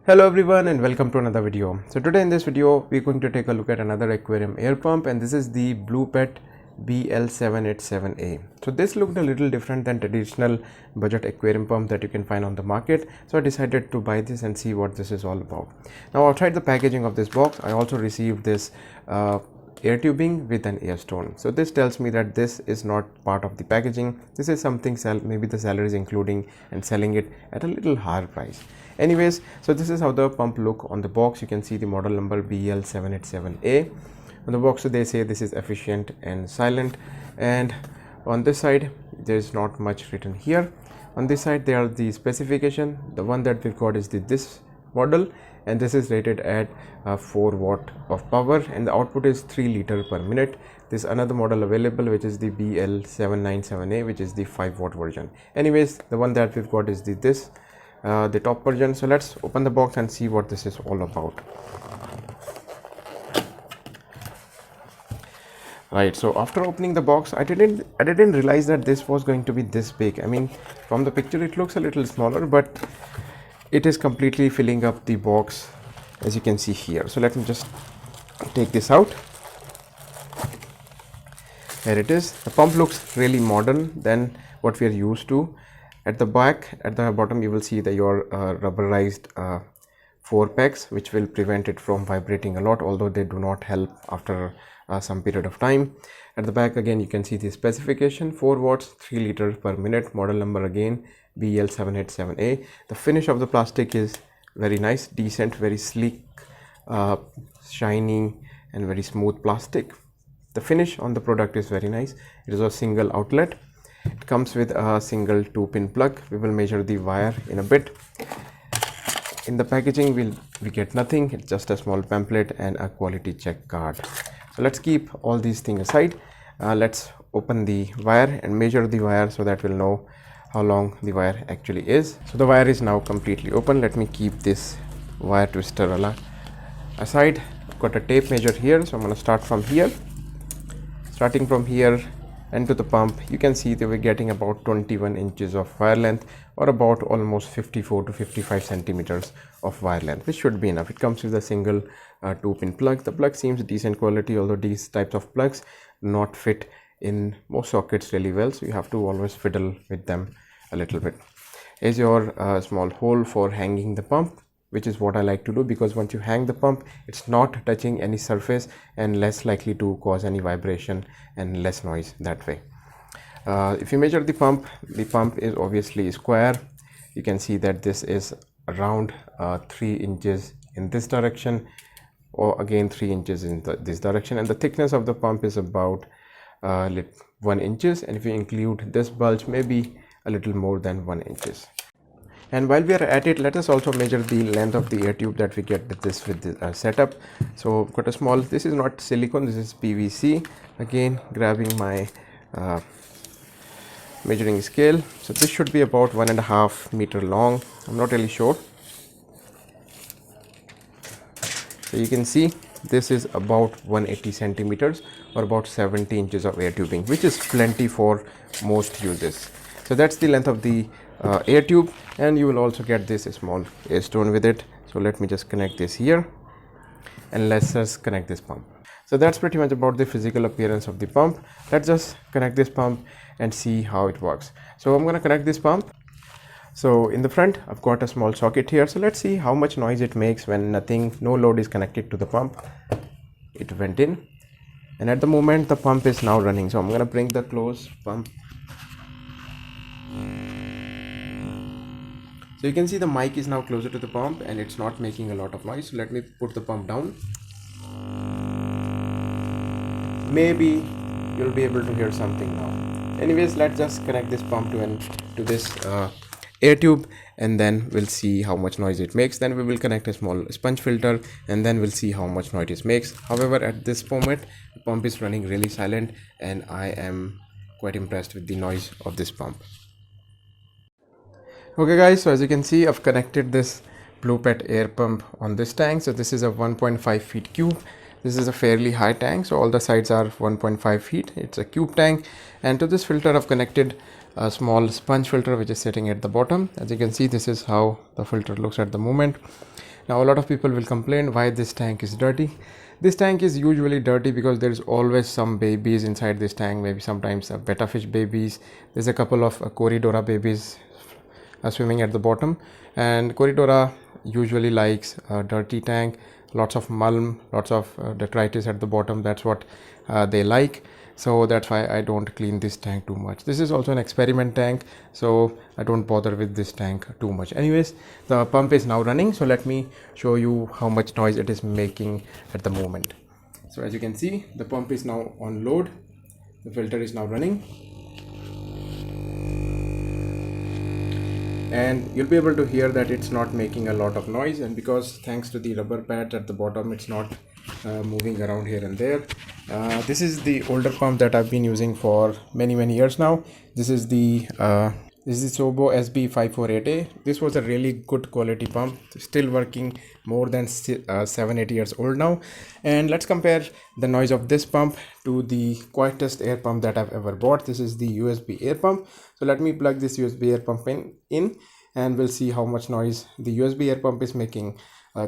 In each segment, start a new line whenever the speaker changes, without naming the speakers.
Hello everyone and welcome to another video. So today in this video we're going to take a look at another aquarium air pump, and this is the Bluepet BL-787A. So this looked a little different than traditional budget aquarium pump that you can find on the market. So I decided to buy this and see what this is all about. Now outside the packaging of this box, I also received this air tubing with an air stone. So this tells me that this is not part of the packaging. This is something maybe the seller is including and selling it at a little higher price. Anyways, so this is how the pump look on the box. You can see the model number BL-787A on the box. So they say this is efficient and silent, and on this side there is not much written here. On this side there are the specification. The one that we've got is this model, and this is rated at 4 watt of power, and the output is 3 liter per minute. This another model available, which is the BL-797A, which is the 5 watt version. Anyways, the one that we've got is the top version. So let's open the box and see what this is all about. Right, so after opening the box, I didn't realize that this was going to be this big. I mean, from the picture it looks a little smaller, but it is completely filling up the box, as you can see here. So let me just take this out. Here it is. The pump looks really modern than what we are used to. At the back, at the bottom, you will see that your rubberized 4 pegs, which will prevent it from vibrating a lot, although they do not help after some period of time. At the back again, you can see the specification: 4 watts, 3 liters per minute. Model number again BL-787A. The finish of the plastic is very nice, decent, very sleek, shiny and very smooth plastic. The finish on the product is very nice. It is a single outlet. It comes with a single 2-pin plug. We will measure the wire in a bit. In the packaging we get nothing. It's just a small pamphlet and a quality check card. So let's keep all these things aside. Let's open the wire and measure the wire so that we'll know how long the wire actually is. So the wire is now completely open. Let me keep this wire twister aside. I've got a tape measure here, so I'm going to start from here. Starting from here and to the pump, you can see that we're getting about 21 inches of wire length, or about almost 54 to 55 centimeters of wire length, which should be enough. It comes with a single 2-pin plug. The plug seems decent quality, although these types of plugs not fit in most sockets really well, so you have to always fiddle with them a little bit. Here's your small hole for hanging the pump, which is what I like to do, because once you hang the pump, it's not touching any surface and less likely to cause any vibration and less noise that way. If you measure the pump is obviously square. You can see that this is around 3 inches in this direction, or again 3 inches in this direction, and the thickness of the pump is about 1 inches, and if you include this bulge, maybe a little more than 1 inches. And while we are at it, let us also measure the length of the air tube that we get with this setup. So got a small, this is not silicone, this is PVC. Again, grabbing my measuring scale. So this should be about 1.5 meter long. I'm not really sure. So you can see this is about 180 centimeters, or about 70 inches of air tubing, which is plenty for most uses. So that's the length of the air tube, and you will also get this small air stone with it. So let me just connect this here, and let's just connect this pump. So that's pretty much about the physical appearance of the pump. Let's just connect this pump and see how it works. So I'm going to connect this pump. So in the front, I've got a small socket here. So let's see how much noise it makes when no load is connected to the pump. It went in, and at the moment the pump is now running. So I'm going to bring the closed pump. So you can see the mic is now closer to the pump and it's not making a lot of noise. So let me put the pump down. Maybe you'll be able to hear something now. Anyways, let's just connect this pump to this air tube, and then we'll see how much noise it makes. Then we will connect a small sponge filter, and then we'll see how much noise it makes. However, at this moment the pump is running really silent, and I am quite impressed with the noise of this pump. Okay guys, so as you can see, I've connected this Bluepet air pump on this tank. So this is a 1.5 feet cube. This is a fairly high tank, so all the sides are 1.5 feet. It's a cube tank, and to this filter I've connected a small sponge filter which is sitting at the bottom. As you can see, this is how the filter looks at the moment. Now a lot of people will complain why this tank is dirty. This tank is usually dirty because there is always some babies inside this tank, maybe sometimes betta fish babies. There's a couple of Corridora babies swimming at the bottom, and Corridora usually likes a dirty tank, lots of mulm, lots of detritus at the bottom. That's what they like. So that's why I don't clean this tank too much. This is also an experiment tank, so I don't bother with this tank too much. Anyways, the pump is now running, so let me show you how much noise it is making at the moment. So as you can see, the pump is now on load, the filter is now running, and you'll be able to hear that it's not making a lot of noise, and because thanks to the rubber pad at the bottom, it's not moving around here and there. This is the older pump that I've been using for many years now. This is the Sobo SB548A. This was a really good quality pump, still working, more than 7-8 years old now. And let's compare the noise of this pump to the quietest air pump that I've ever bought. This is the USB air pump. So let me plug this USB air pump in and we'll see how much noise the USB air pump is making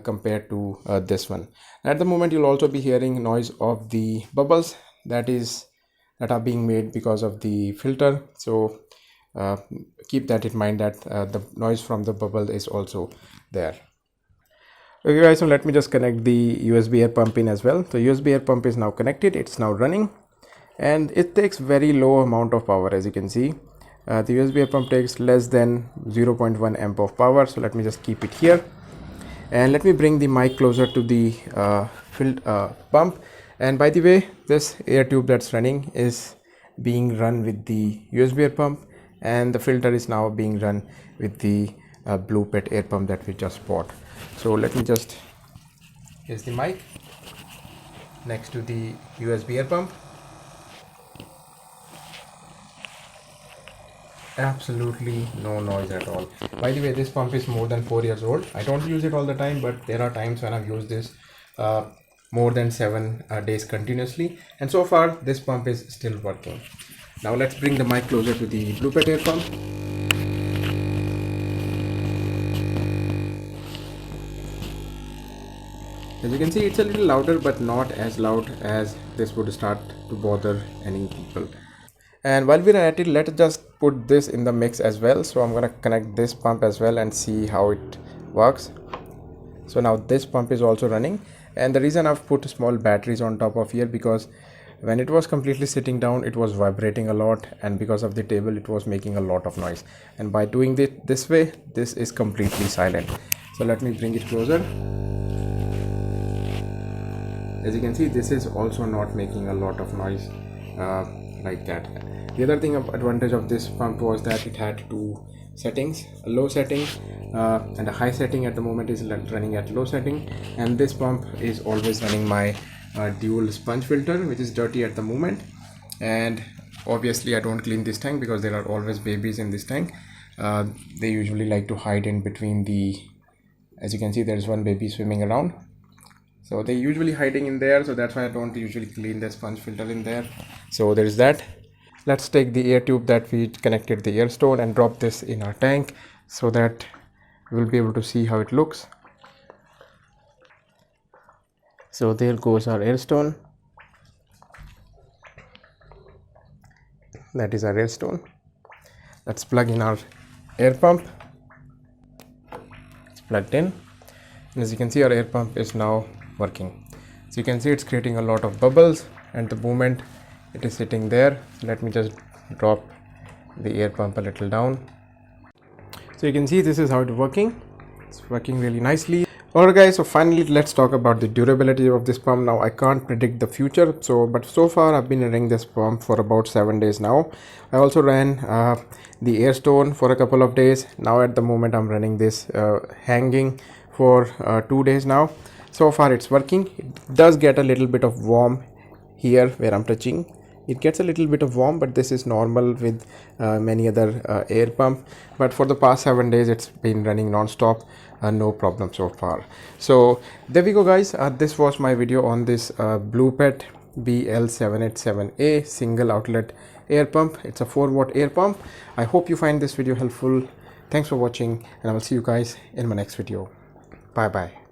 compared to this one. At the moment, you'll also be hearing noise of the bubbles that are being made because of the filter. So keep that in mind, that the noise from the bubble is also there. Okay guys, so let me just connect the USB air pump in as well. So USB air pump is now connected, it's now running, and it takes very low amount of power. As you can see, the USB air pump takes less than 0.1 amp of power. So let me just keep it here, and let me bring the mic closer to the pump. And by the way, this air tube that's running is being run with the USB air pump, and the filter is now being run with the Bluepet air pump that we just bought. So let me just, here's the mic next to the USB air pump. Absolutely no noise at all. By the way, this pump is more than 4 years old. I don't use it all the time, but there are times when I've used this more than 7 days continuously, and so far this pump is still working. Now let's bring the mic closer to the Bluepet air pump. As you can see, it's a little louder, but not as loud as this would start to bother any people. And while we're at it, let's just put this in the mix as well. So I'm gonna connect this pump as well and see how it works. So now this pump is also running, and the reason I've put small batteries on top of here, because when it was completely sitting down, it was vibrating a lot, and because of the table, it was making a lot of noise. And by doing it this way, this is completely silent. So let me bring it closer. As you can see, this is also not making a lot of noise like that. The other thing of advantage of this pump was that it had two settings, a low setting and a high setting. At the moment is running at low setting, and this pump is always running my dual sponge filter, which is dirty at the moment. And obviously I don't clean this tank because there are always babies in this tank. They usually like to hide in between the, as you can see, there's one baby swimming around, so they're usually hiding in there. So that's why I don't usually clean the sponge filter in there. So there's that. Let's take the air tube that we connected the air stone and drop this in our tank so that we'll be able to see how it looks. So there goes our air stone. That is our air stone. Let's plug in our air pump. It's plugged in, and as you can see, our air pump is now working. So you can see it's creating a lot of bubbles, and the moment it is sitting there. Let me just drop the air pump a little down. So you can see this is how it's working. It's working really nicely. Alright guys, so finally let's talk about the durability of this pump. Now I can't predict the future, but so far I've been running this pump for about 7 days now. I also ran the air stone for a couple of days. Now at the moment I'm running this hanging for 2 days now. So far it's working. It does get a little bit of warm here where I'm touching. It gets a little bit of warm, but this is normal with many other air pump. But for the past 7 days it's been running non-stop, no problem so far. So there we go guys, this was my video on this Bluepet BL-787A single outlet air pump. It's a 4-watt air pump. I hope you find this video helpful. Thanks for watching, and I will see you guys in my next video. Bye bye.